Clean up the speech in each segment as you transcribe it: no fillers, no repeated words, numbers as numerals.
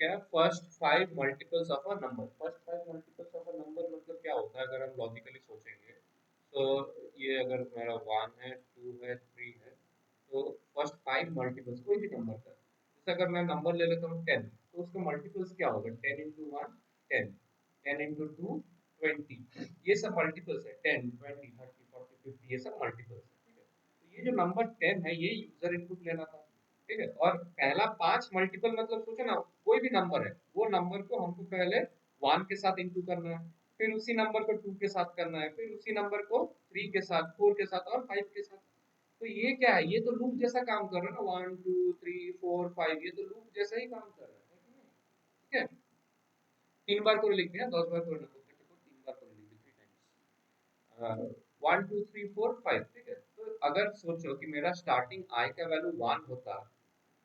क्या है, first 5 multiples of a number. First 5 multiples of a number मतलब क्या होता है, अगर हम लॉजिकली सोचेंगे तो ये अगर मेरा 1 है, 2 है, 3 है, तो फर्स्ट 5 मल्टीपल्स कोई भी नंबर का, जैसे अगर मैं नंबर ले लेता हूँ 10, तो उसका मल्टीपल्स क्या होगा, 10 इंटू 1 10, 10 इंटू 2 20, ये सब मल्टीपल्स है, 10 20 30 40 50, ये सब मल्टीपल्स है, ठीक है। तो ये जो नंबर 10 है, ये यूजर इनपुट लेना था, ठीक है। और पहला 5 मल्टीपल मतलब सोचो ना, कोई भी नंबर है, वो नंबर को हमको पहले 1 के साथ इंटू करना है, फिर उसी नंबर को 2 के साथ करना है, फिर उसी नंबर को 3 के साथ, 4 के साथ और 5 के साथ। तो ये क्या है, ये तो लूप जैसा काम कर रहा है ना, 1 2 3 4 5, ये तो लूप जैसा ही काम कर रहा है कि नहीं? ठीक है। 3 बार को लिख दिया, 10 बार को लिख दिया, 3 बार को लिख दिया, 3 टाइम्स 1 2 3 4 5, ठीक है। तो अगर सोचो कि मेरा स्टार्टिंग आई का वैल्यू 1 होता,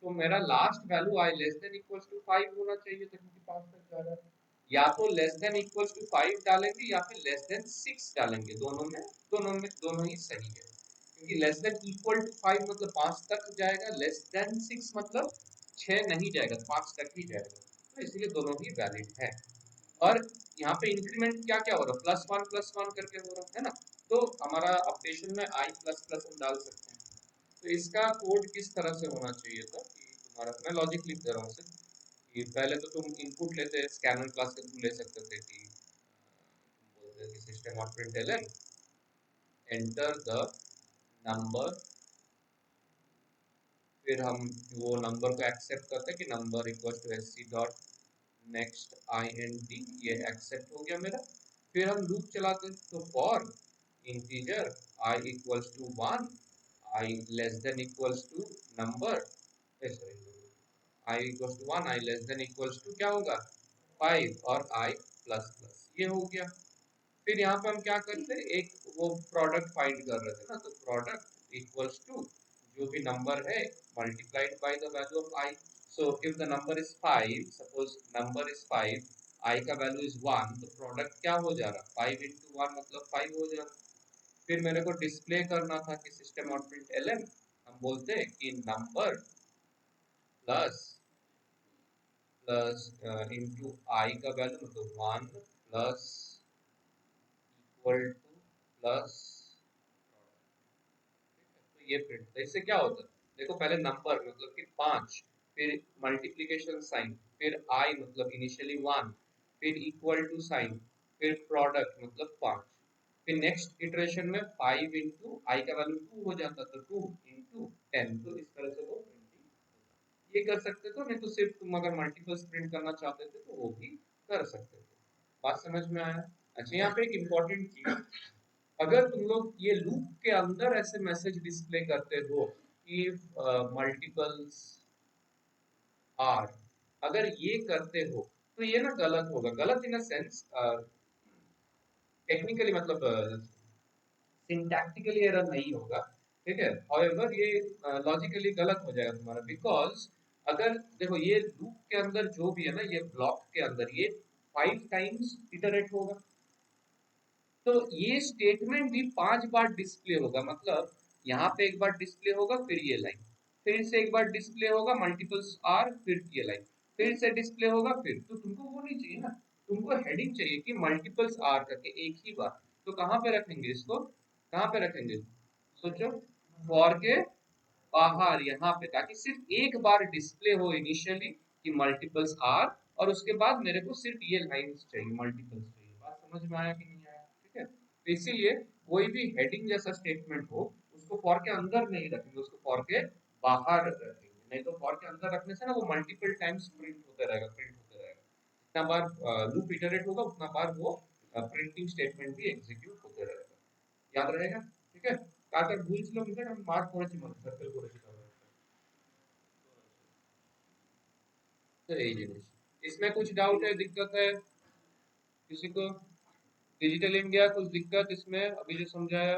तो मेरा last value i less than equals to 5 होना चाहिए था, क्योंकि 5 तक जा रहा है। या तो लेस देन इक्वल्स टू 5 डालेंगे या फिर लेस देन 6 डालेंगे, दोनों ही सही है, क्योंकि लेस देन इक्वल टू 5 मतलब 5 तक जाएगा, लेस देन 6 मतलब 6 नहीं जाएगा, 5 तक ही जाएगा, तो इसलिए दोनों ही वैलिड है। और यहाँ पे इंक्रीमेंट क्या क्या हो रहा है, प्लस वन करके हो रहा है ना, तो हमारा अपडेशन में आई प्लस प्लस हम डाल सकते हैं। तो इसका कोड किस तरह से होना चाहिए था कि तुम्हारा, मैं लॉजिक लिख दे रहा हूँ सिर्फ, कि पहले तो तुम इनपुट लेते, स्कैनर क्लास का तुम ले सकते थे कि बोलते कि system dot println enter the number, फिर हम वो नंबर को एक्सेप्ट करते कि number equal to S C dot next I N T, ये एक्सेप्ट हो गया मेरा। फिर हम लूप चलाते, तो for integer i equals to 1, i less than equals to number, i equals to 1, i less than equals to क्या होगा 5, और आई प्लस प्लस, ये हो गया। फिर यहाँ पे हम क्या करते हैं, एक वो प्रोडक्ट फाइंड कर रहे थे ना, तो प्रोडक्ट इक्वल्स टू जो भी नंबर है multiplied by the value of I. So if the number is 5, suppose number is 5, आई का वैल्यू इज 1, तो प्रोडक्ट क्या हो जा रहा, 5 इंटू 1 मतलब 5 हो जा रहा। फिर मेरे को डिस्प्ले करना था कि सिस्टम डॉट प्रिंटलन, हम बोलते हैं कि नंबर प्लस प्लस इंटू आई का वैल्यू मतलब 1 प्लस इक्वल टू प्लस, तो ये प्रिंट था। इससे क्या होता है, देखो पहले नंबर मतलब कि 5, फिर मल्टीप्लिकेशन साइन, फिर आई मतलब इनिशियली 1, फिर इक्वल टू साइन, फिर प्रोडक्ट मतलब 5, फिर नेक्स्ट इटरेशन में 5 इंटू आई का वैल्यू 2 हो जाता, तो 2 इंटू 10, तो इस तरह से वो प्रिंटिंग ये कर सकते थे। नहीं तो सिर्फ तुम अगर मल्टीपल्स प्रिंट करना चाहते थे तो वो भी कर सकते थे। बात समझ में आया? अच्छा, यहाँ पे एक इम्पोर्टेंट चीज, अगर तुम लोग ये लूप के अंदर ऐसे मैसेज डिस्प्ले करते हो कि मल्टीपल्स आर, अगर ये करते हो तो ये ना गलत होगा, गलत इन अ सेंस, टेक्निकली मतलब सिंटैक्टिकली एरर नहीं होगा, ठीक है। हाउएवर ये लॉजिकली गलत हो जाएगा तुम्हारा, बिकॉज अगर देखो ये लूप के अंदर जो भी है ना, ये ब्लॉक के अंदर ये 5 टाइम्स इटरेट होगा, तो ये स्टेटमेंट भी 5 बार डिस्प्ले होगा, मतलब यहाँ पे एक बार डिस्प्ले होगा, फिर ये लाइन, फिर से एक बार डिस्प्ले होगा मल्टीपल्स आर, फिर ये लाइन, फिर से डिस्प्ले होगा, फिर तो तुमको वो नहीं चाहिए ना, तुमको हेडिंग चाहिए कि मल्टीपल्स आर करके एक ही बार। तो कहाँ पे रखेंगे इसको, कहाँ पे रखेंगे, सोचो, फॉर के बाहर यहाँ पे, ताकि सिर्फ एक बार डिस्प्ले हो इनिशियली कि मल्टीपल्स आर, और उसके बाद मेरे को सिर्फ ये लाइंस चाहिए, मल्टीपल्स चाहिए। बात समझ में आया कि नहीं आया? ठीक है, तो इसीलिए कोई भी हेडिंग जैसा स्टेटमेंट हो उसको फॉर के अंदर नहीं रखेंगे, उसको फॉर के बाहर रखेंगे, नहीं तो फॉर के अंदर रखने से ना वो मल्टीपल टाइम्स प्रिंट होते रहेगा, जितना बार लूप इटरेट होगा उतना बार वो प्रिंटिंग स्टेटमेंट भी एग्जीक्यूट होते रहेगा। याद रहेगा? ठीक है, কাটার ভুল ছিল আমি মার্ক করেছি, মানে সার্কেল করেছি তাহলে। तो यही जिनिस, इसमें कुछ डाउट है, दिक्कत है किसी को? डिजिटल इंडिया कुछ दिक्कत इसमें अभी जो समझाया?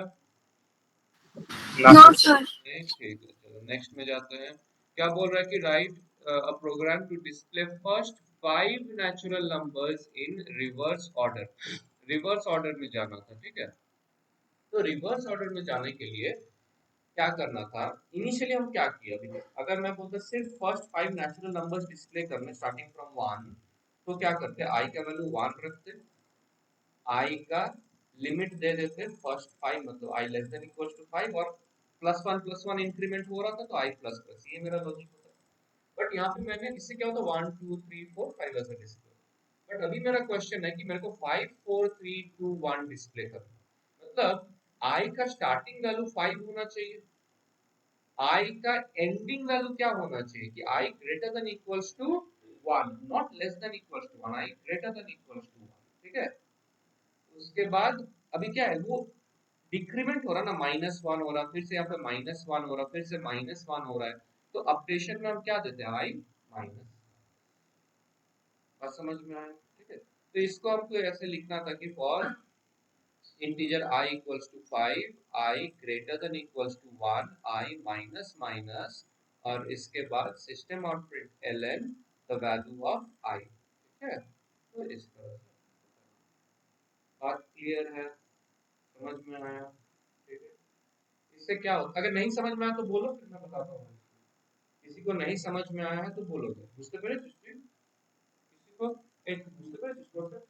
No sir. नहीं, ठीक है, चलो नेक्स्ट में जाते हैं। क्या बोल रहा है कि write a program to display first 5 natural numbers in reverse order. Reverse order में जाना था, ठीक है। तो रिवर्स ऑर्डर में जाने के लिए क्या करना था इनिशियली, हम क्या किया अभी तक, अगर मैं बोलता सिर्फ फर्स्ट 5 नेचुरल नंबर्स डिस्प्ले करने स्टार्टिंग फ्रॉम 1, तो क्या करते, आई का वैल्यू 1 रखते, आई का लिमिट दे देते फर्स्ट 5, मतलब आई लेस देन इक्वल टू 5, और प्लस वन इंक्रीमेंट हो रहा था तो आई प्लस प्लस, ये मेरा लॉजिक होता है। बट यहाँ पे मैंने इससे क्या होता 1 2 3 4 5 ऐसा डिस्प्ले। बट अभी मेरा क्वेश्चन है कि मेरे को 5 4 3 2 1 डिस्प्ले करना, मतलब आई का स्टार्टिंग वैल्यू 5 होना चाहिए, आई का एंडिंग वैल्यू क्या होना चाहिए कि i greater than equals to 1, not less than equals to 1, i greater than equals to 1, ठीक है। उसके बाद अभी क्या है, वो डिक्रीमेंट हो रहा ना, -1 हो रहा, फिर से यहाँ पे -1 हो रहा, फिर से -1 हो रहा है, तो अपडेशन में हम क्या देते हैं, आई माइनस। बात समझ में आया, ठीक है। तो इसको हमको ऐसे लिखना था कि for integer I equals to 5, I greater than equals to 1, I minus minus, और इसके बाद system out print ln the value of I, ठीक है। तो इस तरह से बात क्लियर है, समझ में आया, ठीक है। इससे क्या होता, अगर नहीं समझ में आया तो बोलो, फिर मैं बताता हूँ। किसी को नहीं समझ में आया है तो बोलोगे, বুঝতে পেরেছিস তুই? किसी को एक বুঝতে পেরেছিস বলতে,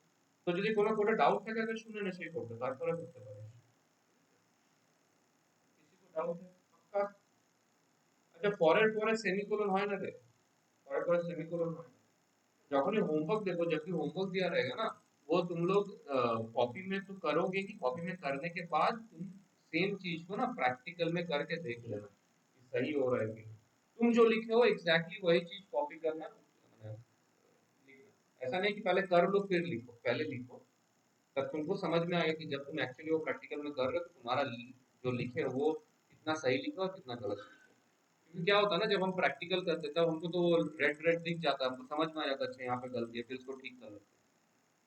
তো যদি কোনো কোডে ডাউট থাকে আগে শুনে নে সেই কোডটা, তারপরে করতে পারিস। किसी को डाउट है पक्का? আচ্ছা পরের পরে সেমিকোলন হয় না রে, পরের পরে सेमीकोलन হয় না, যখনই होमवर्क देखो, जब भी होमवर्क दिया रहेगा ना, वो तुम लोग कॉपी में तो करोगे कि कॉपी में करने के बाद तुम सेम चीज को ना प्रैक्टिकल में करके देख लेना कि सही हो रहा है कि नहीं। तुम जो लिखे हो एग्जैक्टली वही चीज कॉपी करना, लिखना, ऐसा नहीं कि पहले कर लो फिर लिखो, पहले लिखो, तब तुमको समझ में आएगा कि जब तुम एक्चुअली वो प्रैक्टिकल में कर रहे हो तो तुम्हारा जो लिखे हो वो कितना सही लिखो और कितना गलत लिखो। क्योंकि क्या होता है ना, जब हम प्रैक्टिकल करते हैं तब हमको तो रेड रेड दिख जाता है, हमको समझ में आ जाता है अच्छा यहाँ पे गलती है, फिर उसको ठीक कर लेते हैं।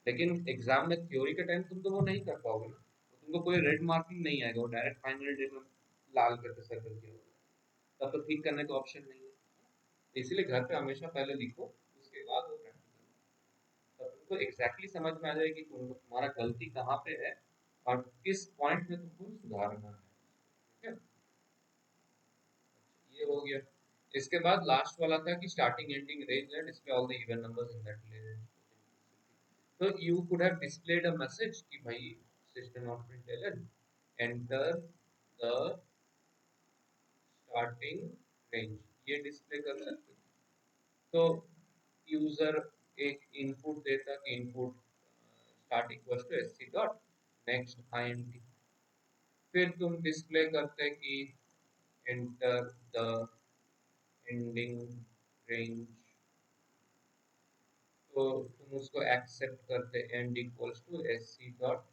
लेकिन एग्जाम में थ्योरी के टाइम तुम तो वो नहीं कर पाओगे ना, तो तुमको कोई रेड मार्किंग नहीं आएगा, वो डायरेक्ट फाइनल डे में लाल करके सर्कल किया होगा, तब तो ठीक करने का ऑप्शन नहीं है। इसीलिए घर पे हमेशा पहले लिखो, उसके बाद वो प्रैक्टिकल, तब तुमको एग्जैक्टली समझ में आ जाएगी कि तुमको तुम्हारा गलती कहाँ पे है और किस पॉइंट में तुमको सुधारना है, ठीक है। ये हो गया। इसके बाद लास्ट वाला था कि स्टार्टिंग एंडिंग रेंज है, display all the even numbers in that range. तो you could have displayed a message कि भाई system off println enter the starting range, ये डिस्प्ले कर सकते। तो यूजर एक इनपुट देता कि input start equals to SC dot next INT, फिर तुम डिस्प्ले करते कि एंटर द एंडिंग रेंज, तो तुम उसको एक्सेप्ट करते end equals to S C dot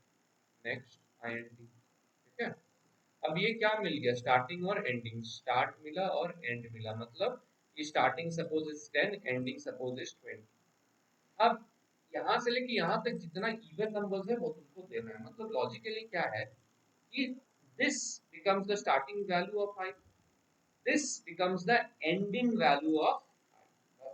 next INT, ठीक है। अब ये क्या मिल गया, स्टार्टिंग और एंडिंग, स्टार्ट मिला और एंड मिला, मतलब ये starting suppose is 10, ending suppose is 20। अब यहाँ से लेके यहाँ तक जितना इवन नंबर्स है वो तुमको देना है, मतलब लॉजिकली क्या है कि this becomes the starting value of I, this becomes the ending value of I,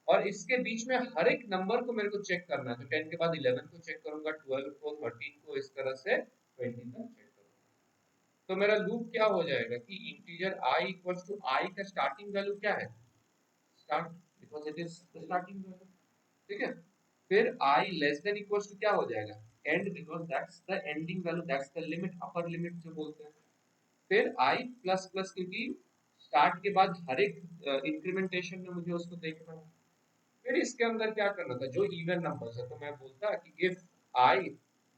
और इसके बीच में हर एक नंबर को मेरे को चेक करना है, तो 10 के बाद 11 को चेक करूंगा, 12 को, 13 को, इस तरह से 20 तक चेक करूंगा। तो मेरा लूप क्या हो जाएगा कि integer i equals to i का स्टार्टिंग वैल्यू क्या है, start, because it is the starting value, ठीक है। फिर i less than equals to क्या हो जाएगा, end, because that's the ending value, that's the limit, upper limit जो बोलते हैं। फिर i प्लस प्लस, क्योंकि स्टार्ट के बाद हर एक इंक्रीमेंटेशन में मुझे उसको देखना है। फिर इसके अंदर क्या करना था, जो इवन नंबर्स है, तो मैं बोलता कि if i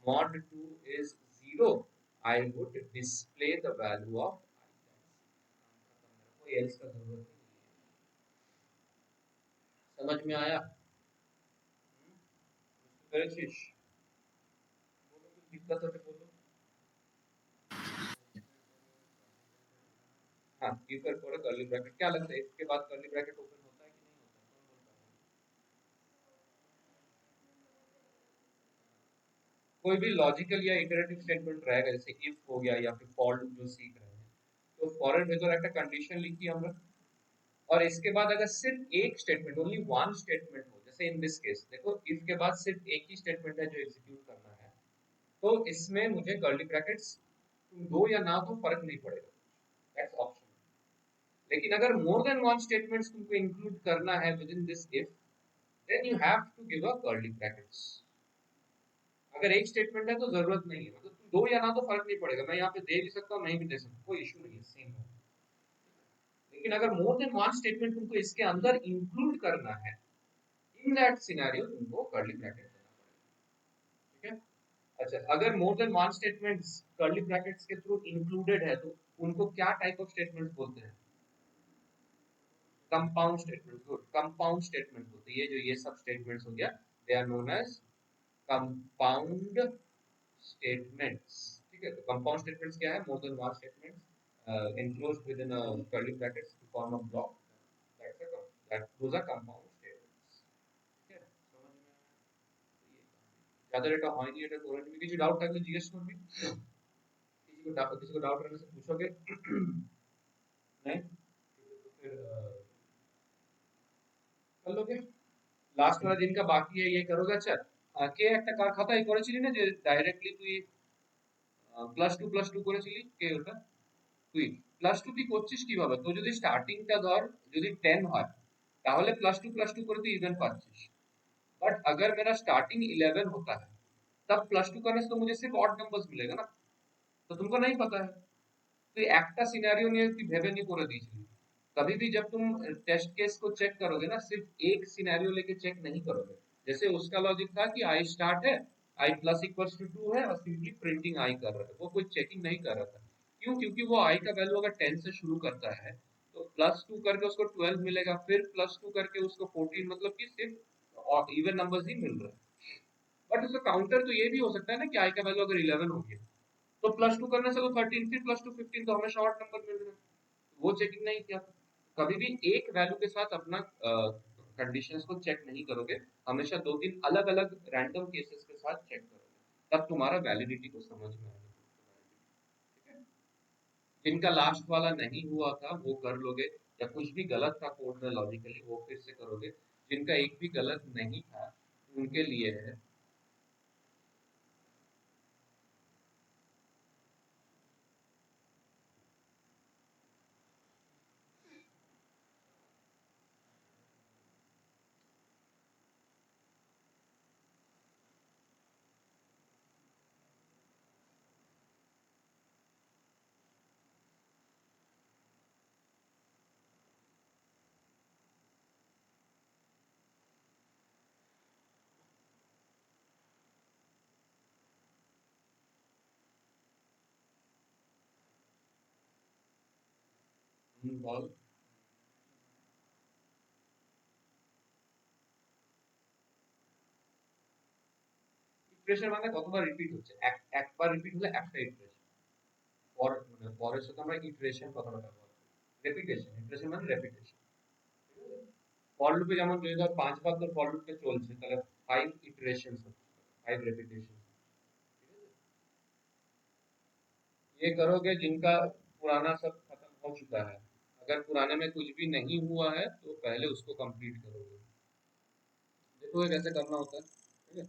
mod 2 is 0, I would display the value of i, कोई एल्स का जरूरत नहीं है। समझ में आया? परीक्षिश बोलो, कुछ दिक्कत है तो बोलो। हाँ, कीपर कोड कर्ली ब्रैकेट, क्या लगता है इसके बाद कर्ली ब्रैकेट ओपन होता है कि नहीं होता है, कौन बोलता है? कोई भी लॉजिकल या इटरेटिव स्टेटमेंट रहेगा, जैसे इफ हो गया या फिर फॉर लूप जो सीख रहे हैं, तो फॉर भीतर একটা कंडीशन लिखी আমরা, और इसके बाद अगर सिर्फ एक स्टेटमेंट, ओनली वन स्टेटमेंट हो, जैसे इन दिस केस देखो इफ के बाद सिर्फ एक ही स्टेटमेंट है जो एग्जीक्यूट करना है, तो इसमें मुझे कर्ली ब्रैकेट्स तुम दो या ना दो फर्क नहीं पड़ेगा, दैट्स ऑप्शन। लेकिन अगर मोर देन वन स्टेटमेंट्स तुमको इंक्लूड करना है within this if, then you have to give a curly brackets. अगर एक स्टेटमेंट है तो जरूरत नहीं है, मतलब तुम दो या ना तो फर्क नहीं पड़ेगा, मैं यहाँ पे दे भी सकता हूँ नहीं भी दे सकता, कोई इशू नहीं है, सेम है। लेकिन अगर मोर देन वन स्टेटमेंट तुमको इसके अंदर इंक्लूड करना है, इन दैट सिनेरियो तुमको कर्ली ब्रैकेट देना पड़ेगा, ठीक है। अच्छा, अगर more than one statements curly brackets के थ्रू इंक्लूडेड है तो उनको क्या टाइप ऑफ स्टेटमेंट्स बोलते हैं? Compound statement. Good, compound statement बोलते हैं। ये जो ये सब स्टेटमेंट्स हो गया, they are known as compound statements, ठीक है। तो कंपाउंड स्टेटमेंट्स क्या है? More than one statements enclosed within a curly brackets to form a block, those are compound statements, ठीक है। समझ में आया? तो ये ज्यादा डेटा হয়নি, এটা করে নিবি, কিছু ডাউট থাকলে জিজ্ঞেস করবি, किसी को डाउट रहने से पूछोगे नहीं तो फिर कर लोगे। লাস্ট वाला जिनका बाकी है ये करोगे। अच्छा, কে একটা কার খাতায় করেছিলি না যে ডাইরেক্টলি তুই +2 করেছিলি, কে ওটা? তুই +2 তুই করছিস কিভাবে? তো যদি স্টার্টিংটা ধর যদি 10 হয় তাহলে +2 করে তুই इवन पाচ্ছিস। बट अगर मेरा स्टार्टिंग 11 होता है तब +2 करने से तो मुझे सिर्फ ऑड नंबर्स मिलेगा ना, तो तुमको नहीं पता है। तो একটা সিনারিও নিয়ে তুই ভেবে নিয়ে করে দিয়েছিলি। कभी भी जब तुम टेस्ट केस को चेक करोगे ना, सिर्फ एक सिनेरियो लेके चेक नहीं करोगे। जैसे उसका लॉजिक था कि आई स्टार्ट है, आई प्लस इक्वल्स टू 2 है और सिंपली प्रिंटिंग आई कर रहा है, वो कोई चेकिंग नहीं कर रहा था। क्यों? क्योंकि वो आई का वैल्यू अगर 10 से शुरू करता है तो +2 करके उसको 12 मिलेगा, फिर +2 करके उसको 14, मतलब कि सिर्फ इवन नंबर्स ही मिल रहा है। बट उसका काउंटर तो ये भी हो सकता है ना कि आई का वैल्यू अगर 11 हो गया तो +2 करने से तो 13, फिर +2 15, तो हमें शॉर्ट नंबर मिल रहा है, वो चेकिंग नहीं किया। कभी भी एक वैल्यू के साथ अपना कंडीशंस को चेक नहीं करोगे, हमेशा दो तीन अलग अलग रैंडम केसेस के साथ चेक करोगे, तब तुम्हारा वैलिडिटी को समझ में आएगा, ठीक है। जिनका लास्ट वाला नहीं हुआ था वो कर लोगे, या कुछ भी गलत था कोड में लॉजिकली वो फिर से करोगे। जिनका एक भी गलत नहीं था उनके लिए है बॉल। ইকুয়েশন মানে কতবার রিপিট হচ্ছে, একবার রিপিট হলে একটা ইকুয়েশন। ফর মানে ফরের সাথে আমরা ইটারেশন কথাটা ব্যবহার করি, রেপিটেশন, ইটারেশন মানে রেপিটেশন। ফর লুপে যেমন যদি ধর 5 বার তোর ফর লুপে চলছে তাহলে 5 ইটারেশনস হচ্ছে, 5 রেপিটেশন, ठीक है। ये करोगे जिनका पुराना सब खत्म हो चुका है। अगर पुराने में कुछ भी नहीं हुआ है तो पहले उसको कंप्लीट करोगे। देखोगे कैसे करना होता है, ठीक है।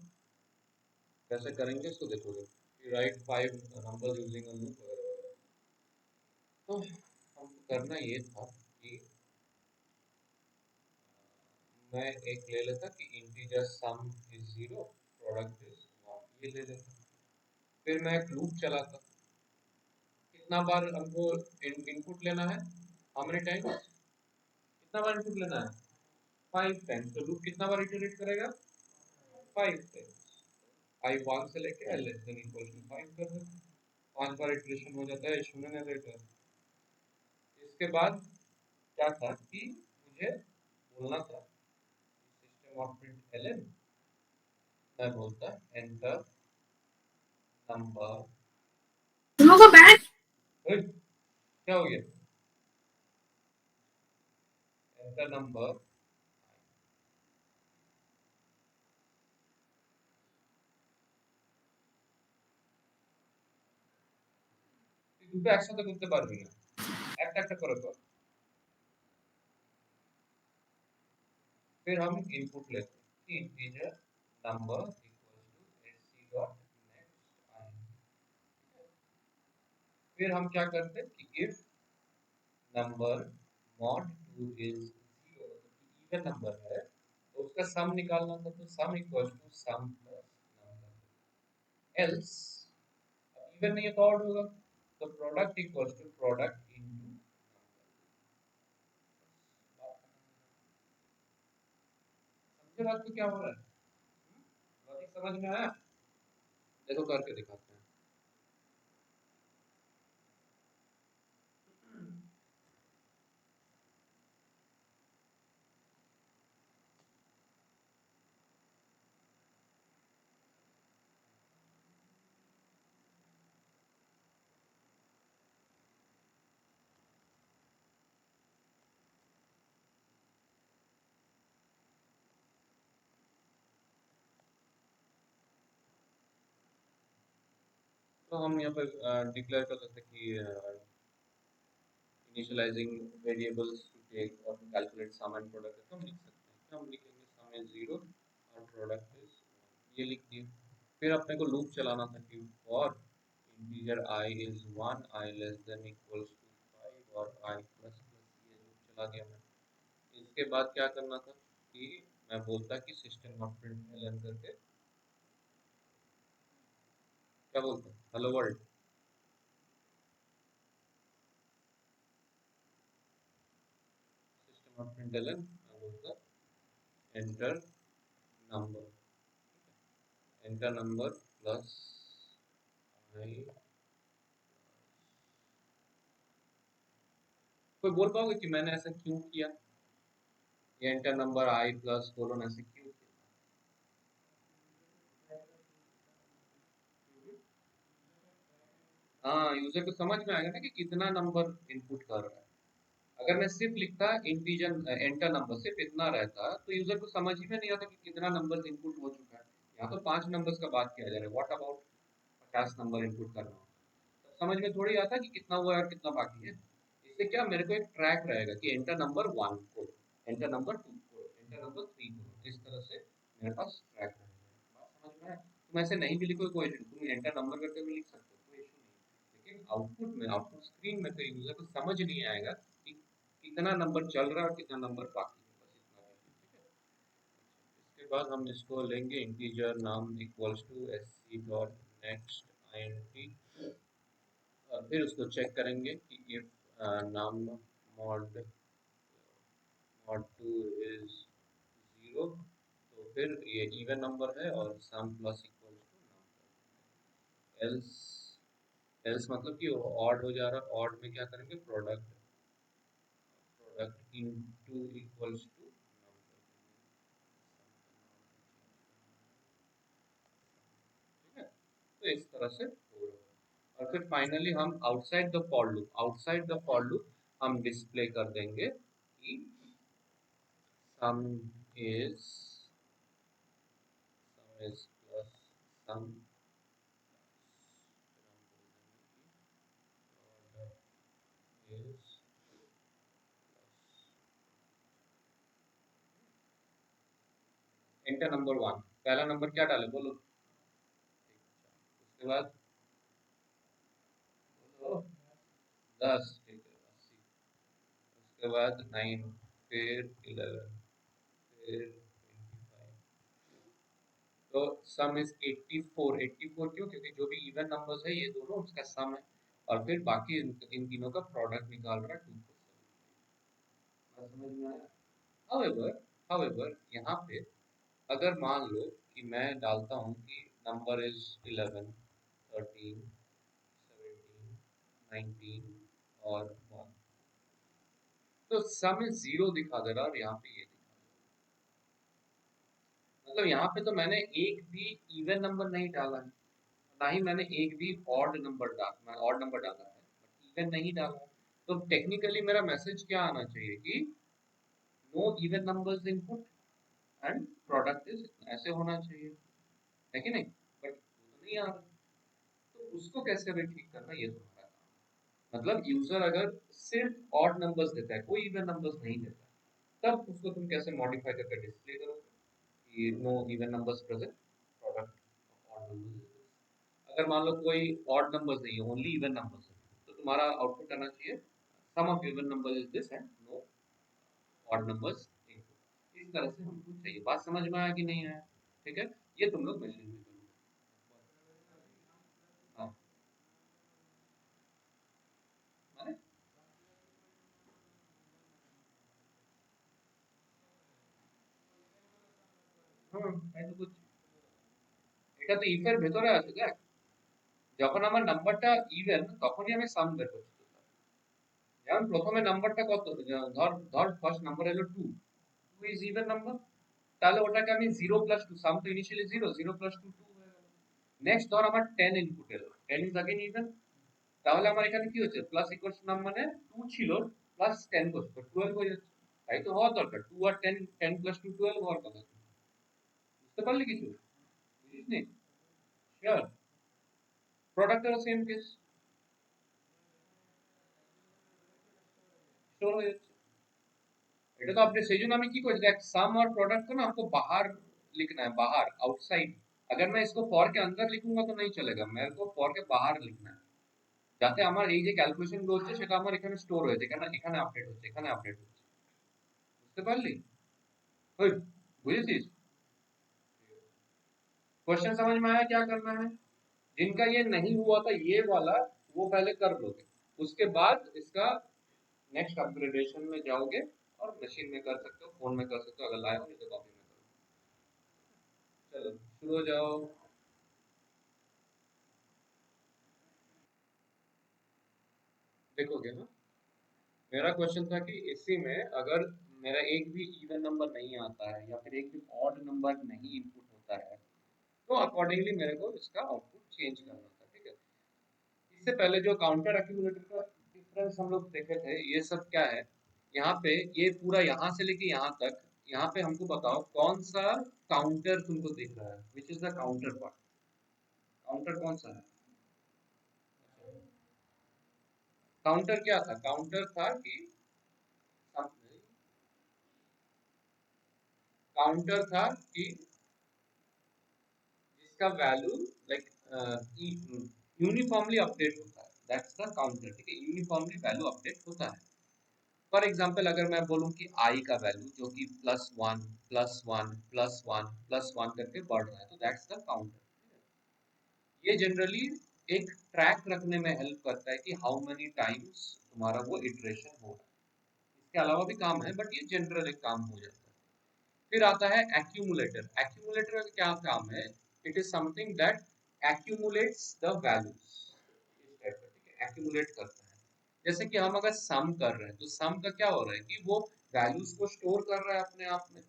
कैसे करेंगे इसको देखोगे, right 5 numbers using a loop वगैरह। तो हमको करना ये था कि मैं एक ले लेता कि integer some is 0, product is 1, ये ले लेता। फिर मैं एक लूप चलाता। कितना बार हमको इनपुट लेना है, हाउ मेनी टाइम्स, कितना बार इनपुट लेना है, 5 टाइम्स। तो लूप कितना बार इटरेट करेगा, 5 टाइम्स। आई 1 से लेके l less than equal to 5 कर देते, 5 बार इटरेशन हो जाता है शून्य। इसके बाद क्या था कि मुझे बोलना था सिस्टम ऑफ प्रिंट एलएन, मैं बोलता एंटर नंबर। क्या हो गया, एंटर नंबर। দুটো একসাথে করতে পারবি না, একটা একটা করে কর। फिर हम इनपुट लेते हैं integer number equal to SC dot next i. फिर हम क्या करते हैं कि if number mod 2 is 0, even number है तो उसका सम निकालना था, तो sum equal to sum plus number, else even नहीं है तो ऑड होगा, तो product equal to product into, समझे बात को क्या हो रहा है? लॉजिक समझ में आया? देखो करके दिखाते हैं। तो हम यहाँ पर डिक्लेयर कर सकते हैं कि इनिशियलाइजिंग वेरिएबल्स टू टेक और कैलकुलेट सम एंड प्रोडक्ट, तो हम लिख सकते हैं कि हम लिखेंगे सम इज 0 और प्रोडक्ट इज 1, ये लिख दिए। फिर अपने को लूप चलाना था कि for integer i is 1, i less than equals to 5 और आई प्लस प्लस, ये लूप चला दिया मैंने। इसके बाद क्या करना था कि मैं बोलता कि सिस्टम डॉट प्रिंटलन करके क्या बोलता, hello world, system dot println मैं बोलता enter number, enter number plus i. कोई बोल पाओगे कि मैंने ऐसा क्यों किया, ये enter number i plus colon ऐसे क्यों किया? हाँ, यूजर को समझ में आएगा ना कि कितना नंबर इनपुट कर रहा है। अगर मैं सिर्फ लिखता इंटीजर एंटर नंबर सिर्फ इतना रहता तो यूजर को समझ ही में नहीं आता कि कितना नंबर इनपुट हो चुका है। यहाँ तो 5 नंबर्स का बात किया जा रहा है, व्हाट अबाउट 50 नंबर इनपुट करना हो, तो समझ में थोड़ी आता कि कितना हुआ है और कितना बाकी है। इससे क्या मेरे को एक ट्रैक रहेगा कि एंटर नंबर 1 को, एंटर नंबर 2 को, एंटर नंबर 3 को, इस तरह से मेरे पास ट्रैक रहेगा। बात समझ में आया? तुम ऐसे नहीं भी लिखो कोई इशू, तुम एंटर नंबर करके भी लिख सकते हो, कोई इशू नहीं। लेकिन आउटपुट में, आउटपुट स्क्रीन में तो यूजर को समझ नहीं आएगा कि कितना नंबर चल रहा है और कितना नंबर बाकी है, बस इतना ही, ठीक है। इसके बाद हम इसको लेंगे integer num equals to sc dot next int, और फिर उसको चेक करेंगे कि इफ नाम मॉड मॉड 2 इज 0, तो फिर ये इवन नंबर है और sum plus equal to number, else, else मतलब कि वो ऑड हो जा रहा है, ऑड में क्या करेंगे product, product into equals to number, ठीक है। तो इस तरह से हो रहा है। और फिर फाइनली हम outside the for loop, outside the for loop हम डिस्प्ले कर देंगे कि sum is, sum is plus sum, is enter number 1, पहला नंबर क्या डाले बोलो, उसके बाद बोलो 10, ठीक है 80, उसके बाद 9, फिर 11, फिर 25, तो सम इज 84, 84 क्यों, क्योंकि जो भी इवन नंबर्स है ये दोनों उसका सम है, और फिर बाकी इन तीनों का प्रोडक्ट निकाल रहा है 247, समझ में आया? हाउएवर, हाउएवर यहाँ पे अगर मान लो कि मैं डालता हूँ कि नंबर इज 11, 13, 17, 19 और 1, तो सम में जीरो दिखा दे रहा है और यहाँ पे ये दिखा दे रहा है। मतलब यहाँ पे तो मैंने एक भी इवन नंबर नहीं डाला है, ना ही मैंने एक भी ऑड नंबर डाला, मैं ऑड नंबर डाला है, इवन नहीं डाला है। तो टेक्निकली मेरा मैसेज क्या आना चाहिए कि no even numbers input and product is, ऐसे होना चाहिए, है कि नहीं? बट वो तो नहीं आ रहा, तो उसको कैसे हमें ठीक करना, ये तुम्हारा काम है। मतलब यूजर अगर सिर्फ ऑड नंबर्स देता है, कोई इवन नंबर्स नहीं देता, तब उसको तुम कैसे मॉडिफाई करके डिस्प्ले करोगे कि no even numbers present, product of odd numbers. अगर मान लो कोई ऑड नंबर्स नहीं है, ओनली इवन नंबर्स है, तो तुम्हारा आउटपुट आना चाहिए sum of even number is this and no odd numbers input. इस तरह से हमको चाहिए। बात समझ में आया कि नहीं आया? ठीक है, ये तुम लोग मशीन में करोगे। हाँ, माने তাই তো করছি। এটা তো if এর ভেতরে আছে দেখ। যখন আমার নাম্বারটা ইভেন তখনই আমি সাম বের করছি। যেমন প্রথমে নাম্বারটা কত, ধর ধর ফার্স্ট নাম্বার হলো 2, 2 ইজ ইভেন নাম্বার, তাহলে ওটাকে আমি 0 প্লাস 2, সাম তো ইনিশিয়ালি 0, 0 প্লাস 2 2 হয়ে গেল। নেক্সট ধর আমার 10 ইনপুট এলো, 10 ইজ अगेन ইভেন, তাহলে আমার এখানে কি হচ্ছে, প্লাস ইকুয়ালস নাম মানে 2 ছিল প্লাস 10 করছে তো 12 হয়ে যাচ্ছে। তাই তো হওয়া দরকার, 2 আর 10, 10 প্লাস 2 12 হওয়ার কথা। বুঝতে পারলি কিছু? বুঝিসনি? শিওর? প্রোডাক্টেরও সেম কেস, स्टोर हो जाচ্ছে। এটা তো আপনি সেই জন্য আমি কি করেছি देख, सम और प्रोडक्ट को ना हमको बाहर लिखना है, बाहर आउटसाइड। अगर मैं इसको फॉर के अंदर लिखूंगा तो नहीं चलेगा, मेरे को फॉर के बाहर लिखना है, যাতে আমার এই যে ক্যালকুলেশন গুলো হচ্ছে সেটা আমার এখানে স্টোর হয়েছে, এখানে এখানে আপডেট হচ্ছে, এখানে আপডেট হচ্ছে। বুঝতে পারলি? ওই বুঝেছিস? क्वेश्चन समझ में आया क्या करना है? जिनका ये नहीं हुआ था ये वाला, वो पहले कर लोगे, उसके बाद इसका नेक्स्ट अपग्रेडेशन में जाओगे और मशीन में कर सकते हो, फोन में कर सकते हो, अगर लाए हो नहीं तो कॉपी में करो। चलो शुरू हो जाओ। देखोगे ना, मेरा क्वेश्चन था कि इसी में अगर मेरा एक भी इवन नंबर नहीं आता है या फिर एक भी ऑड नंबर नहीं इनपुट होता है तो अकॉर्डिंगली मेरे को इसका आउटपुट चेंज करना था। ठीक है, इससे पहले जो काउंटर एक्यूमुलेटर का डिफरेंस हम लोग देखे थे, ये सब क्या है, यहाँ पे ये पूरा यहाँ से लेके यहाँ तक, यहाँ पे हमको बताओ कौन सा काउंटर तुमको दिख रहा है, which is the counter part. Counter कौन सा है? काउंटर क्या था? काउंटर था कि काउंटर था कि जिसका वैल्यू लाइक यूनिफॉर्मली अपडेट होता है, दैट्स द काउंटर। ठीक है, यूनिफॉर्मली वैल्यू अपडेट होता है। फॉर एग्जाम्पल अगर मैं बोलूँ कि आई का वैल्यू जो कि +1 +1 +1 +1 करके बढ़ रहा है तो दैट्स द काउंटर। ये जनरली एक ट्रैक रखने में हेल्प करता है कि हाउ मेनी टाइम्स तुम्हारा वो इटरेशन हो रहा है। इसके अलावा भी काम है बट ये जनरल एक काम हो जाता है। फिर आता है एक्यूमुलेटर। एक्यूमुलेटर का क्या काम है? It is something that accumulates the values, accumulate करता है। जैसे कि हम अगर सम कर रहे हैं तो सम का क्या हो रहा है कि वो वैल्यूज को स्टोर कर रहा है अपने आप में,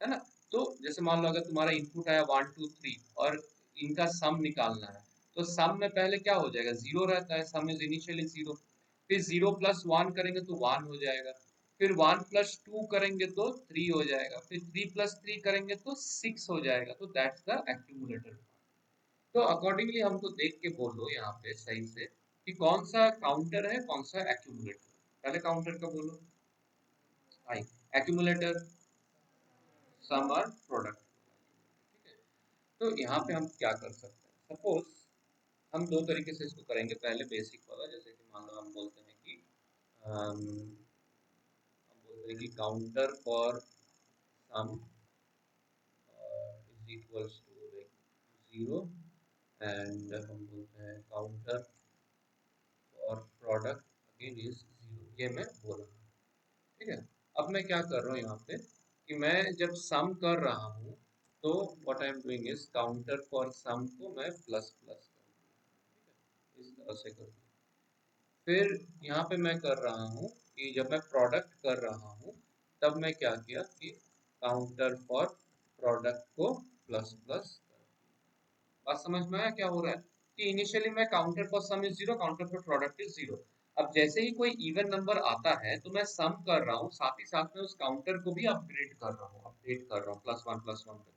है ना। तो जैसे मान लो अगर तुम्हारा इनपुट आया 1 2 3 और इनका सम निकालना है तो सम में पहले क्या हो जाएगा, जीरो रहता है, सम इज इनिशियली जीरो। फिर 0 प्लस 1 करेंगे तो 1 हो जाएगा, फिर 1 प्लस 2 करेंगे तो 3 हो जाएगा, फिर 3 प्लस 3 करेंगे तो 6 हो जाएगा। तो दैट्स द एक्यूमुलेटर। तो अकॉर्डिंगली हमको देख के बोल दो यहाँ पे सही से कि कौन सा काउंटर है कौन सा एक्यूमुलेटर। पहले काउंटर का बोलो भाई। एक्यूमुलेटर सम और प्रोडक्ट। ठीक है, तो यहाँ पे हम क्या कर सकते हैं, सपोज हम दो तरीके से इसको करेंगे। पहले बेसिक वाला, जैसे कि मान लो हम बोलते हैं कि counter for sum is equals to like 0 and हम बोलते हैं काउंटर और प्रोडक्ट अगेन इज 0, ये मैं बोला। ठीक है, अब मैं क्या कर रहा हूँ यहाँ पे कि मैं जब सम कर रहा हूँ तो what I am doing is counter for sum को मैं प्लस प्लस इस तरह से कर दूँ। फिर यहाँ पे मैं कर रहा हूँ कि जब मैं प्रोडक्ट कर रहा हूँ तब मैं क्या किया कि काउंटर फॉर प्रोडक्ट को प्लस प्लस। बात समझ में आया क्या हो रहा है कि इनिशियली मैं counter for sum is 0, counter for product is 0। अब जैसे ही कोई इवन नंबर आता है तो मैं सम कर रहा हूँ, साथ ही साथ में उस काउंटर को भी अपग्रेड कर रहा हूँ, अपडेट कर रहा हूँ +1 +1 करके।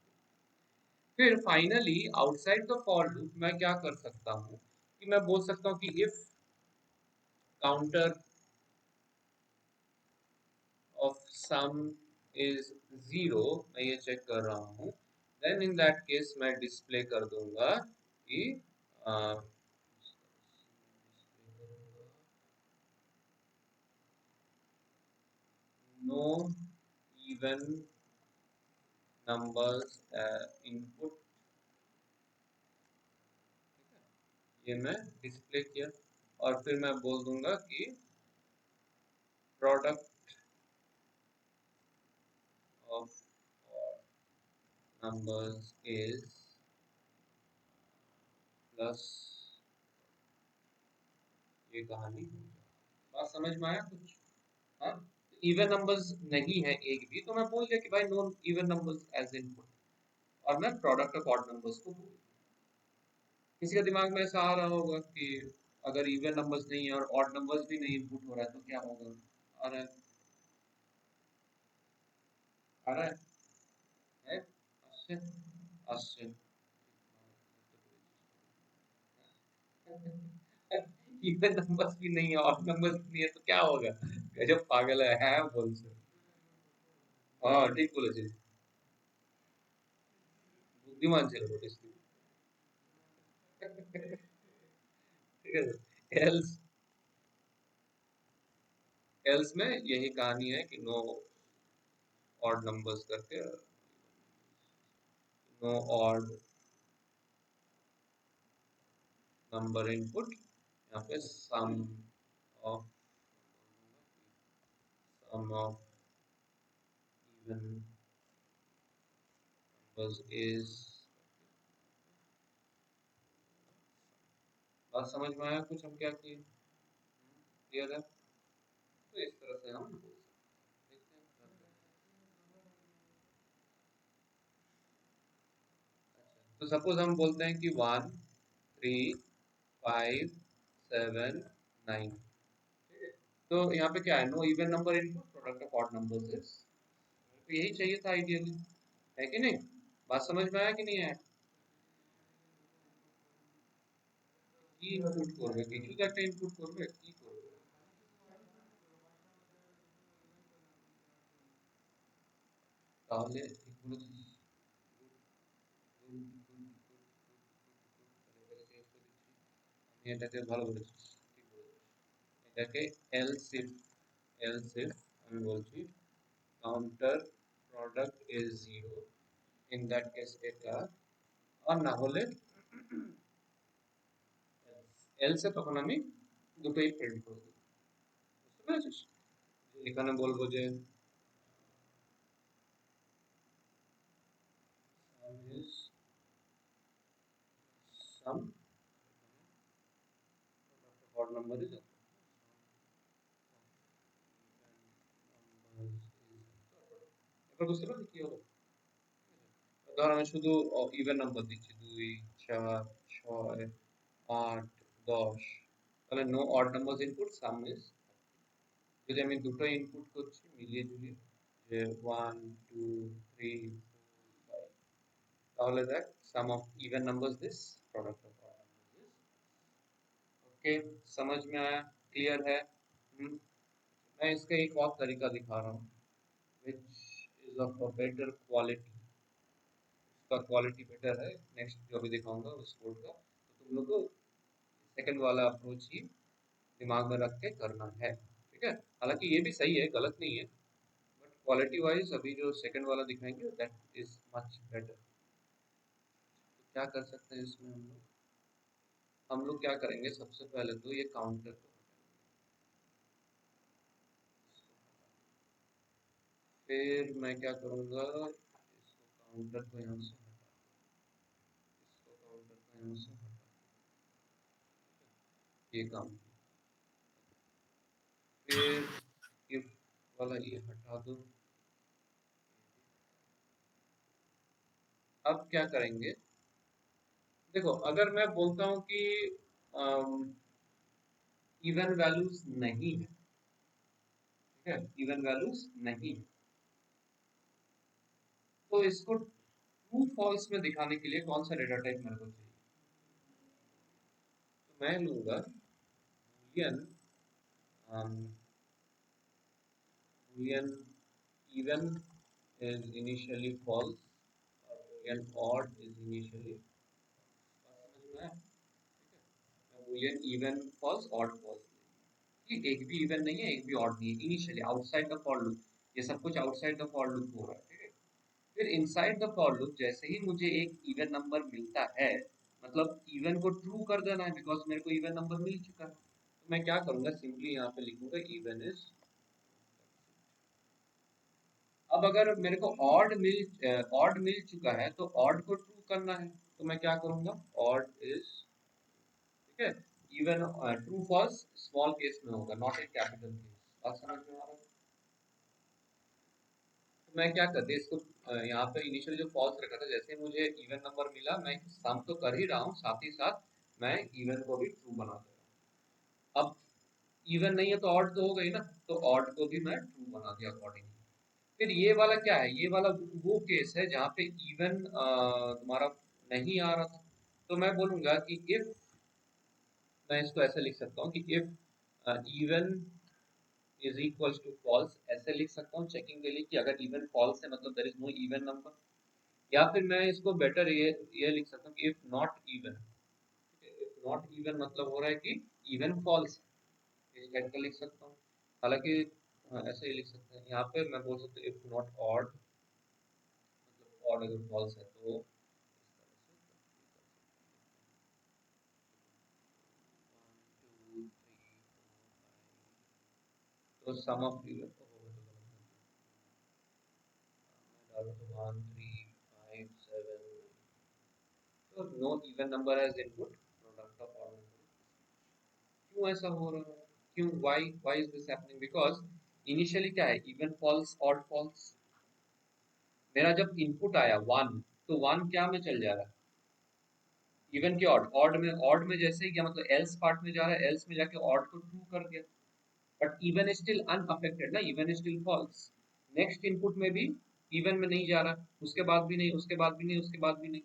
फिर finally outside the for loop मैं क्या कर सकता हूँ कि मैं बोल सकता हूँ कि if counter of some is 0, मैं ये चेक कर रहा हूँ, देन इन दैट केस मैं डिस्प्ले कर दूंगा कि नो इवन नंबर्स इनपुट, ये मैं डिस्प्ले किया और फिर मैं बोल दूंगा कि product of numbers is plus, ये कहानी। बात समझ में आया कुछ? हाँ, इवन नंबर्स नहीं है एक भी, तो मैं बोल दिया कि भाई no even numbers as input, और मैं प्रोडक्ट ऑफ ऑड नंबर्स को बोल। किसी का दिमाग में ऐसा आ रहा होगा कि अगर इवन नंबर्स नहीं है और ऑड नंबर्स भी नहीं इनपुट हो रहा है तो क्या होगा? आ रहा है? आ रहा है? अच्छा, अच्छा। इवन नंबर्स भी नहीं है, ऑड नंबर्स भी नहीं है, तो क्या होगा? गजब पागल है बोल से। हाँ ठीक बोले जी, बुद्धिमान से लोग इसलिए। ठीक है। एल्स, एल्स में यही कहानी है कि नो ऑड नंबर्स करके, नो ऑड नंबर इनपुट, यहाँ पे of sum of even numbers is. बात समझ में आया कुछ हम क्या किए? क्लियर है? तो इस तरह से हम बोल सकते हैं। तो सपोज हम बोलते हैं कि 1 3 5 7 9, तो यहाँ पे क्या है? No even number input, product of odd numbers is. तो यही चाहिए था आइडियली, है कि नहीं? बात समझ में आया कि नहीं आया? কি ইনপুট করবে? কিছু তো একটা ইনপুট করবে, কি করবে? তাহলে ঠিক বলেছিস। আমি এটাকে ভালো বলেছিস, ঠিক বলেছিস। এটাকে else if, else if আমি বলছি counter product is zero, in that case এটা, আর না হলে এলসে তখন আমি দুটোই প্রিন্ট করে দেবো। বুঝতে পেরেছিস? এখানে বলবো যে sum is sum odd number is এবার বুঝতে পারলি কি হলো? ধর আমি শুধু ইভেন নাম্বার দিচ্ছি 2 4 6 8 10, তাহলে no odd numbers input, sum is. যদি আমি দুটো ইনপুট করছি মিলিয়ে ঝুলিয়ে, যে 1 2 3 4 5, তাহলে দেখ sum of even numbers this, product of odd numbers this। Okay, समझ में आया? क्लियर है? मैं इसका एक और तरीका दिखा रहा हूँ which is of a better quality। इसका क्वालिटी बेटर है, नेक्स्ट जो भी दिखाऊंगा उस कोड का, तो तुम लोग को सेकंड वाला अप्रोच ही दिमाग में रख के करना है, ठीक है? हालांकि ये भी सही है, गलत नहीं है, बट क्वालिटी वाइज अभी जो सेकंड वाला दिखाएंगे दैट इज मच बेटर। तो क्या कर सकते हैं इसमें हम लोग क्या करेंगे, सबसे पहले तो ये काउंटर को फिर मैं क्या करूँगा, इसको काउंटर को यहाँ से हटा, इसको काउंटर को यहाँ से हटा, ये काम। फिर इफ वाला ये हटा दो। अब क्या करेंगे, देखो अगर मैं बोलता हूँ कि इवन वैल्यूज नहीं है, ठीक है, इवन वैल्यूज नहीं है, तो इसको ट्रू फॉल्स में दिखाने के लिए कौन सा डेटा टाइप मेरे को चाहिए? तो मैं लूंगा boolean, boolean even is initially false और boolean odd is initially, समझ में आया? मैं boolean even false odd false, ये एक भी इवन नहीं है एक भी ऑड नहीं है, initially outside the for loop. ये सब कुछ आउटसाइड द फॉर लूप हो रहा है, ठीक है। फिर इनसाइड द फॉर लूप जैसे ही मुझे एक इवन नंबर मिलता है, मतलब इवन को ट्रू कर देना है, बिकॉज मेरे को इवन नंबर मिल चुका है, तो मैं क्या करूंगा, सिंपली यहाँ पे लिखूंगा इवन इज। अब अगर मेरे को ऑड मिल चुका है तो ऑड को ट्रू करना है, तो मैं क्या करूंगा, ऑड इज, ठीक है, even true false small case में होगा, नॉट ए कैपिटल केस। बात समझ में आ रहा है? तो मैं क्या करते इसको, यहाँ पे इनिशियल जो फॉल्स रखा था, जैसे मुझे इवन नंबर मिला, मैं सम तो कर ही रहा हूँ, साथ ही साथ मैं इवन को भी ट्रू बना दे रहा हूँ। अब इवन नहीं है तो ऑड तो हो गई ना, तो ऑड को भी मैं ट्रू बना दिया अकॉर्डिंगली। फिर ये वाला क्या है, ये वाला वो केस है जहाँ पे इवन तुम्हारा नहीं आ रहा था, तो मैं बोलूंगा कि इफ, मैं इसको ऐसे लिख सकता हूँ कि if even is equals to false, ऐसे लिख सकता हूँ चेकिंग के लिए कि अगर इवन फॉल्स है मतलब there is no even number. या फिर मैं इसको बेटर ये लिख सकता हूँ कि if not even, if not even मतलब हो रहा है कि इवन फॉल्स, इस टाइप का लिख सकता हूँ। हालांकि ऐसे ही लिख सकते हैं, यहाँ पे मैं बोल सकता हूँ इफ नॉट ऑड, मतलब ऑड अगर फॉल्स है तो तो सम ऑफ इवन तो डालो तो 1 3 5 7, तो no even number as input, product of odd number. क्यों ऐसा हो रहा है, क्यों, why is this happening, because initially क्या है, इवन फॉल्स ऑड फॉल्स, मेरा जब इनपुट आया 1, तो 1 क्या में चल जा रहा है, इवन के ऑड, ऑड में जैसे ही गया मतलब एल्स पार्ट में जा रहा है, एल्स में जाके ऑड को ट्रू कर दिया, बट इवन स्टिल अनअफेक्टेड ना, even still false. Next input में भी इवन में नहीं जा रहा, उसके बाद भी नहीं, उसके बाद भी नहीं, उसके बाद भी नहीं,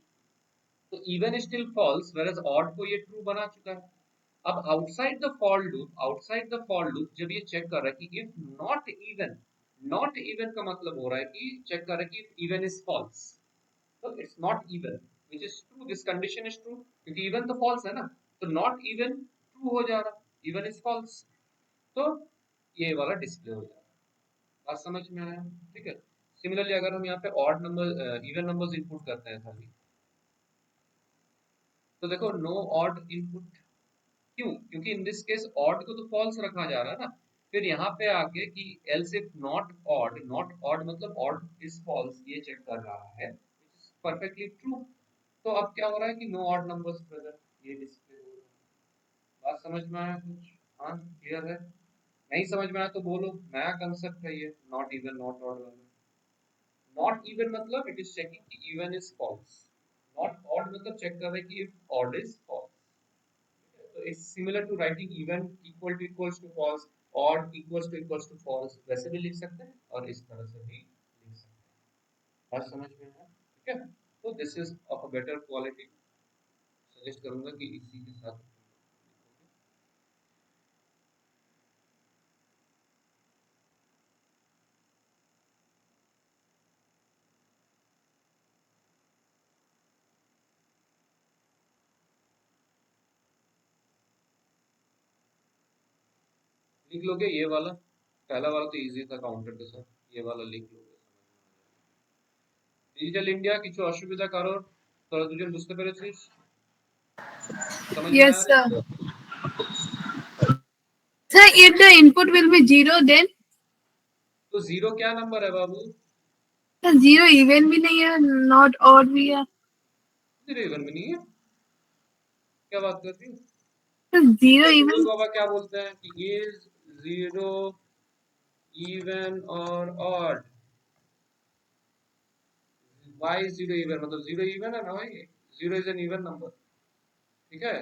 तो even still false, whereas odd को ये ट्रू बना चुका है। अब आउटसाइड द फॉर लूप जब ये चेक कर रहा है कि if not even, not even का मतलब हो रहा है कि चेक कर रहा है कि इवन इज फॉल्स, तो it's not even, which is true, this condition is true, क्योंकि इवन तो फॉल्स है ना, तो नॉट इवन ट्रू हो जा रहा, इवन इज फॉल्स, तो ये वाला डिस्प्ले हो जाएगा। बात समझ में आया, ठीक है। सिमिलरली अगर हम यहाँ पे odd number even numbers input करते हैं खाली, तो देखो नो ऑड इनपुट, क्यों, क्योंकि इन दिस केस ऑड को तो फॉल्स रखा जा रहा है ना। फिर यहाँ पे आके कि else if not odd, not odd मतलब ऑड इज फॉल्स, ये चेक कर रहा है, परफेक्टली ट्रू। तो अब क्या हो रहा है कि नो ऑड नंबर्स प्रेजेंट, ये डिस्प्ले हो रहा है। बात समझ में आया कुछ, हाँ क्लियर है? नहीं समझ में आया तो बोलो, नया कंसेप्ट है ये, नॉट इवन नॉट ऑड वाला। नॉट इवन मतलब इट इज चेकिंग कि even is false, not odd मतलब चेक कर रहा है कि इफ ऑड इज फॉल्स। तो it's similar to writing even equal to equals to false, odd equals to false, वैसे भी लिख सकते हैं और इस तरह से भी लिख सकते हैं। बात समझ में आया, ठीक है। तो this is of a better quality, suggest करूंगा कि इसी के साथ लिख लोगे ये वाला, पहला वाला तो इजी था काउंटर के साथ, ये वाला लिख लोगे। ডিজিটাল ইন্ডিয়া কিছু অসুবিধা কারোর, তোরা দুজন বুঝতে পেরেছিস, समझ में आ Yes, रही sir. है? Sir, if the input will be zero, then तो जीरो क्या नंबर है बाबू? sir, zero even भी नहीं है, not odd भी है। जीरो इवन में नहीं है, क्या बात कर रही है? Sir, zero तो even रोज बाबा क्या बोलते हैं कि इज जीरो इवन और ऑड, वाई जीरो इवन मतलब जीरो इवन है ना भाई, zero is an even number, ठीक है।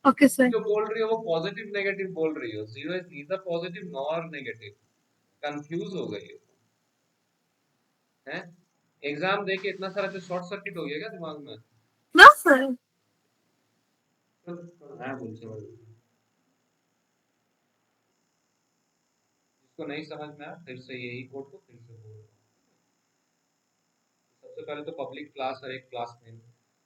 okay, तुम sir. जो बोल रही हो वो पॉजिटिव नेगेटिव बोल रही हो, zero is neither positive nor negative, confuse हो गई हो, हैं? एग्जाम दे के इतना सारा शॉर्ट सर्किट हो गया क्या दिमाग में? No, sir. हाँ बोलते भाई, जिसको नहीं समझ में आया फिर से यही कोड को फिर से बोलो। सबसे पहले तो पब्लिक क्लास और एक क्लास नेम,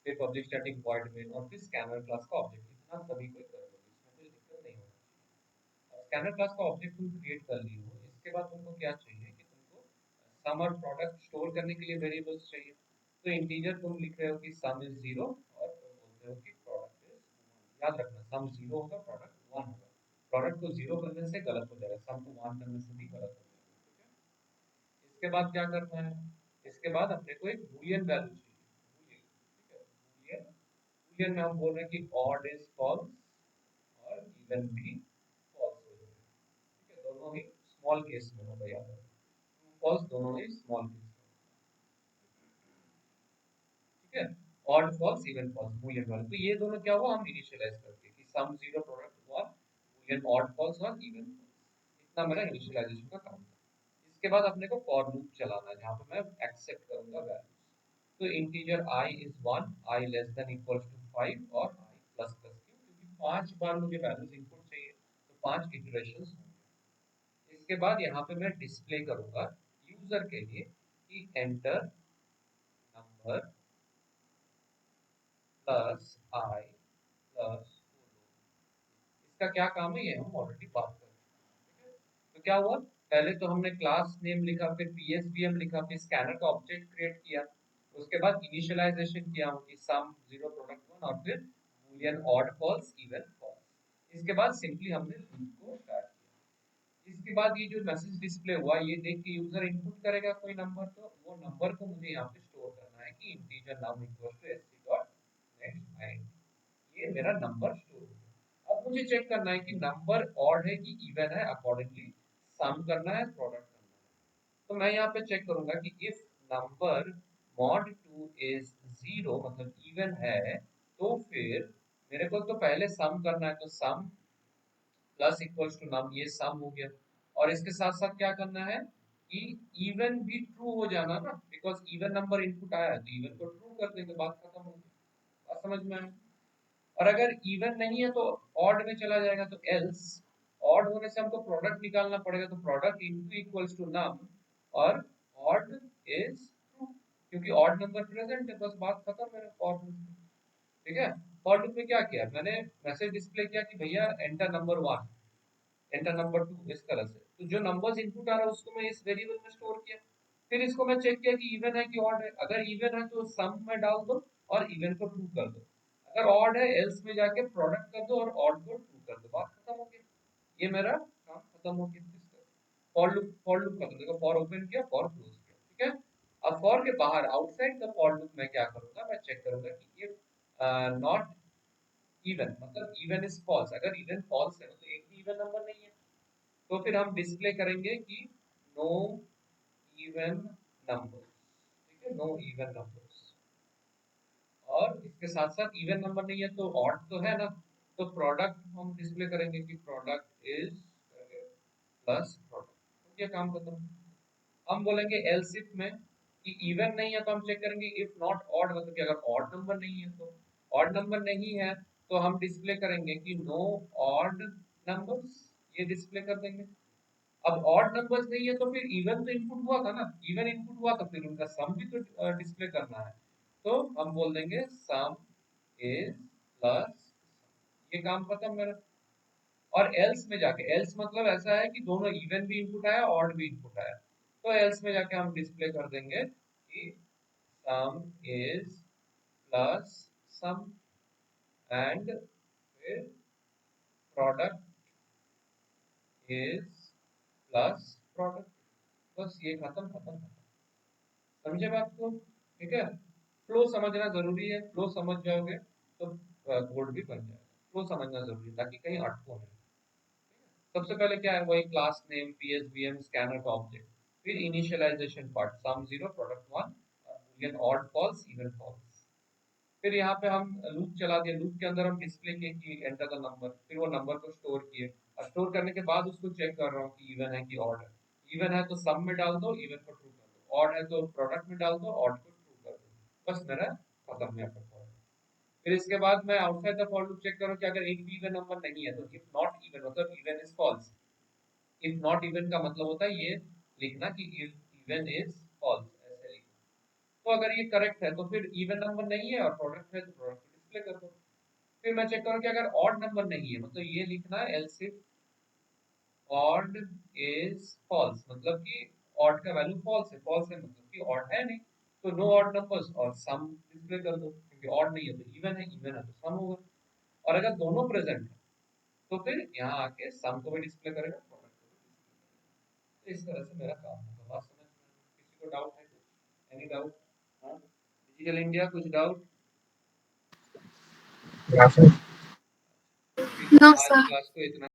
फिर पब्लिक स्टैटिक वॉइड मेन और फिर स्कैनर क्लास का ऑब्जेक्ट, इतना सभी को कर लो, इसमें कोई दिक्कत नहीं होना चाहिए। स्कैनर क्लास का ऑब्जेक्ट तुम क्रिएट कर ली हो, इसके बाद तुमको क्या चाहिए कि तुमको सम और प्रोडक्ट स्टोर करने के लिए वेरिएबल्स चाहिए। तो इंटीजर तुम लिख रहे हो कि सम इज 0 और तुम बोलते हो कि प्रोडक्ट इज 1। याद रखना सम 0 होगा, प्रोडक्ट 1 होगा। प्रोडक्ट को 0 करने से गलत हो जाएगा, सम को 1 करने से भी गलत हो जाएगा। ठीक है, इसके बाद क्या करना है, इसके बाद अपने को एक बूलियन वैल्यू चाहिए, बूलियन। ठीक है, बूलियन, बूलियन में हम बोल रहे हैं कि ऑड इज फॉल्स और इवन भी फॉल्स हो जाएगा। ठीक है, दोनों ही स्मॉल केस में होगा, याद रखना फॉल्स दोनों ही स्मॉल केस में। ठीक है, odd false even false boolean वाले, तो ये दोनों क्या हुआ, हम इनिशियलाइज करते हैं कि सम 0 प्रोडक्ट 1 बूलियन ऑड फॉल्स और इवन फॉल्स। इतना मेरा इनिशियलाइजेशन का काम था। इसके बाद अपने को फॉर लूप चलाना है जहां पे मैं एक्सेप्ट करूंगा वैल्यूज। तो integer i is 1, i less than equals to 5 और i प्लस प्लस, क्योंकि 5 बार मुझे वैल्यूज इनपुट चाहिए तो 5 इटरेशंस होंगे। इसके बाद यहाँ पे मैं डिस्प्ले करूंगा यूजर के लिए कि एंटर नंबर प्लस आई प्लस। इसका क्या काम है ये हम ऑलरेडी बात कर चुके हैं। ठीक है, तो क्या हुआ, पहले तो हमने क्लास नेम लिखा, फिर पीएसबीएम लिखा, फिर स्कैनर का ऑब्जेक्ट क्रिएट किया, उसके बाद इनिशियलाइजेशन किया कि सम 0 प्रोडक्ट 1 और फिर boolean odd false even false. इसके बाद सिंपली हमने लूप को स्टार्ट किया। इसके बाद ये जो मैसेज डिस्प्ले हुआ ये देख के यूजर इनपुट करेगा कोई नंबर, तो वो नंबर को मुझे यहाँ पे स्टोर करना है कि integer num equal to sc dot next id। ये मेरा नंबर स्टोर हो गया। अब मुझे चेक करना है कि नंबर ऑड है कि इवन है, अकॉर्डिंगली सम करना है, प्रोडक्ट करना है। तो मैं यहाँ पे चेक करूंगा कि इफ नंबर मॉड 2 इज 0 मतलब इवन है, तो फिर मेरे को तो पहले सम करना है, तो सम प्लस इक्वल्स टू नम, ये सम हो गया। और इसके साथ साथ क्या करना है कि इवन भी ट्रू हो जाना ना, बिकॉज इवन नंबर इनपुट आया है तो इवन को ट्रू कर देंगे, बात खत्म हो गई। बात समझ में आया। और अगर इवन नहीं है तो ऑड में चला जाएगा, तो एल्स ऑड होने से हमको प्रोडक्ट निकालना पड़ेगा, तो प्रोडक्ट इनटू इक्वल्स टू नम और ऑड इज ट्रू, क्योंकि ऑड नंबर प्रेजेंट है, बस बात खत्म मेरा फॉर लूप में। ठीक है, फॉर लूप में क्या किया मैंने, मैसेज डिस्प्ले किया कि भैया एंटर नंबर 1, एंटर नंबर 2, इस तरह से। तो जो नंबर्स इनपुट आ रहा है उसको मैं इस वेरिएबल में स्टोर किया। फिर इसको मैं चेक किया कि इवन है कि ऑड है, अगर इवन है तो सम में डाल दो और इवन को ट्रू कर दो, अगर ऑड है एल्स में जाके प्रोडक्ट कर दो और ऑड को ट्रू कर दो, बात खत्म हो गई। ये मेरा काम खत्म हो गया। फॉर लूप खत्म, देखो फॉर ओपन किया, फॉर क्लोज किया। ठीक है, अब फॉर के बाहर आउटसाइड द फॉर लूप में क्या करूंगा, मैं चेक करूंगा कि इफ नॉट इवन मतलब इवन इज फॉल्स, अगर इवन फॉल्स है तो एक भी इवन नंबर नहीं है, तो फिर हम डिस्प्ले करेंगे कि नो इवन नंबर्स। ठीक है, नो इवन नंबर्स। और इसके साथ साथ इवन नंबर नहीं है तो ऑड तो है ना, तो प्रोडक्ट हम डिस्प्ले करेंगे कि प्रोडक्ट इज प्लस प्रोडक्ट। तो ये काम खत्म। हम बोलेंगे एल्स इफ में कि इवन नहीं है तो हम चेक करेंगे इफ नॉट ऑड, मतलब कि अगर ऑड नंबर नहीं है तो, ऑड नंबर नहीं है तो हम डिस्प्ले करेंगे कि नो ऑड नंबर्स, ये डिस्प्ले कर देंगे। अब ऑड नंबर्स नहीं है तो फिर इवन तो इनपुट हुआ था ना, इवन इनपुट हुआ तो फिर उनका सम भी तो डिस्प्ले करना है, तो हम बोल देंगे सम इज प्लस, ये काम खत्म मेरा। और एल्स में जाके, एल्स मतलब ऐसा है कि दोनों इवन भी इनपुट आया ऑड भी इनपुट आया, तो एल्स में जाके हम डिस्प्ले कर देंगे कि sum is plus sum and फिर प्रोडक्ट इज प्लस प्रोडक्ट। बस ये खत्म खत्म खत्म। समझे बात को? ठीक है, फ्लो समझना जरूरी है, फ्लो समझ जाओगे तो कोड भी बन जाएगा। फ्लो समझना जरूरी है ताकि कहीं अटको नहीं। सबसे पहले क्या है, वही क्लास नेम पीएसबीएम स्कैनर का ऑब्जेक्ट, फिर initialization part sum 0 product 1 boolean odd false even false. फिर यहाँ पे हम लूप चला दिया, लूप के अंदर हम डिस्प्ले किए कि एंटर द नंबर, फिर वो नंबर को स्टोर किए, और स्टोर करने के बाद उसको चेक कर रहा हूँ कि इवन है कि ऑड है। इवन है तो सम में डाल दो, इवन को ट्रू कर दो, ऑड है तो प्रोडक्ट में डाल दो, ऑड को ट्रू कर दो, बस मेरा खत्म यहाँ पर। फिर इसके बाद मैं outside the for loop check करूँ कि अगर एक भी इवन नंबर नहीं है तो इफ नॉट इवन मतलब even is false. If not even का मतलब होता है ये लिखना कि इफ इवन इज फॉल्स, ऐसे लिखना। तो अगर ये करेक्ट है तो फिर इवन नंबर नहीं है और प्रोडक्ट है तो प्रोडक्ट को डिस्प्ले कर दो। फिर मैं चेक करूँ कि अगर ऑड नंबर नहीं है, मतलब ये लिखना है else if odd is false, मतलब कि ऑड का वैल्यू फॉल्स है मतलब कि ऑड है नहीं, तो नो ऑड नंबर्स और सम डिस्प्ले कर दो, क्योंकि ऑड नहीं है तो इवन है तो सम होगा। और अगर दोनों प्रेजेंट है तो फिर यहाँ आके सम को भी डिस्प्ले करेगा, प्रोडक्ट को भी डिस्प्ले करेगा। इस तरह से मेरा काम होगा। बात समझ में आई? किसी को डाउट है कुछ? Any doubt? हाँ, डिजिटल इंडिया कुछ डाउट? No, आज sir. क्लास को इतना